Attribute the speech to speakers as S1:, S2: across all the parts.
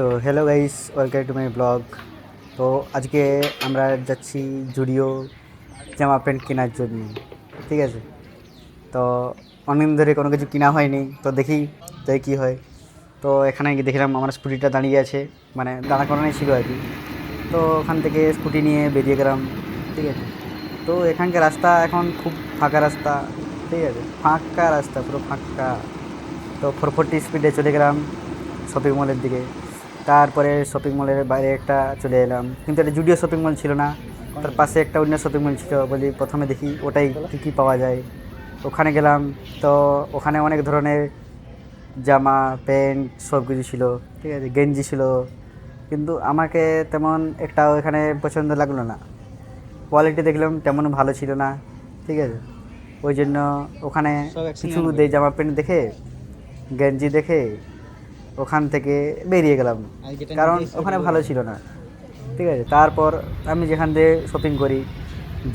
S1: তো hello guys, welcome to my blog. তো আজকে আমরা যাচ্ছি জুডিও জামা প্যান্ট কেনার জন্য। ঠিক আছে, তো অনেকদিন ধরে কোনো কিছু কেনা হয়নি, তো দেখি তাই কী হয়। তো এখানে গিয়ে দেখলাম আমার স্কুটিটা দাঁড়িয়ে আছে, মানে দাঁড়া করানোই ছিল আর কি। তো ওখান থেকে স্কুটি নিয়ে বেরিয়ে গেলাম। ঠিক আছে, তো এখানকার রাস্তা এখন খুব ফাঁকা রাস্তা। ঠিক আছে, ফাঁকা রাস্তা, পুরো ফাঁকা। তো 440 স্পিডে চলে গেলাম শপিং মলের দিকে। তারপরে শপিং মলের বাইরে একটা চলে এলাম, কিন্তু এটা জুডিও শপিং মল ছিল না, তার পাশে একটা অন্য শপিং মল ছিল। বলি প্রথমে দেখি ওটাই কী কী পাওয়া যায়। ওখানে গেলাম, তো ওখানে অনেক ধরনের জামা প্যান্ট সব কিছু ছিল। ঠিক আছে, গেঞ্জি ছিল, কিন্তু আমাকে তেমন একটাও এখানে পছন্দ লাগলো না। কোয়ালিটি দেখলাম তেমন ভালো ছিল না। ঠিক আছে, ওই জন্য ওখানে কিছু জামা প্যান্ট দেখে, গেঞ্জি দেখে ওখান থেকে বেরিয়ে গেলাম, কারণ ওখানে ভালো ছিল না। ঠিক আছে, তারপর আমি যেখান দিয়ে শপিং করি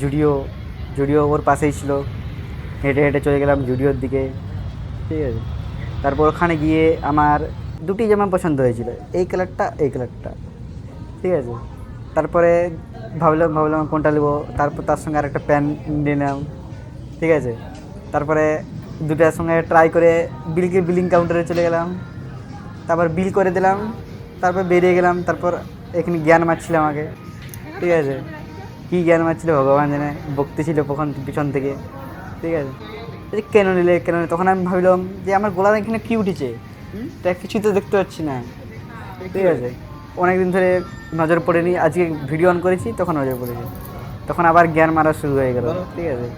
S1: জুডিও, জুডিও ওর পাশেই ছিল। হেঁটে হেঁটে চলে গেলাম জুডিওর দিকে। ঠিক আছে, তারপর ওখানে গিয়ে আমার দুটি জামা পছন্দ হয়েছিল, এই কালারটা এই কালারটা। ঠিক আছে, তারপরে ভাবলাম ভাবলাম কোনটা নেবো, তারপর তার সঙ্গে আরেকটা প্যান্ট নিয়ে নিলাম। ঠিক আছে, তারপরে দুটার সঙ্গে ট্রাই করে বিলিং কাউন্টারে চলে গেলাম, তারপর বিল করে দিলাম, তারপর বেরিয়ে গেলাম। তারপর এখানে জ্ঞান মারছিল আমাকে। ঠিক আছে, কী জ্ঞান মারছিল ভগবান জানে, বকতেছিল পিছন থেকে। ঠিক আছে, এই যে কেন নিলে কেন নিলে, তখন আমি ভাবলাম যে আমার গলার এখানে কী উঠেছে, তা কিছুই তো দেখতে পাচ্ছি না। ঠিক আছে, অনেক দিন ধরে নজর পড়েনি, আজকে ভিডিও অন করেছি তখন নজর পড়েছে, তখন আবার জ্ঞান মারা শুরু হয়ে গেল। ঠিক আছে,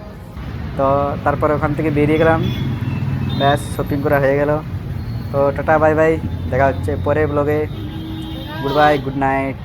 S1: তো তারপর ওখান থেকে বেরিয়ে গেলাম, ব্যাস শপিং করা হয়ে গেল। তো টাটা বাই বাই, দেখা হচ্ছে পরে ব্লগে। Good bye, good night.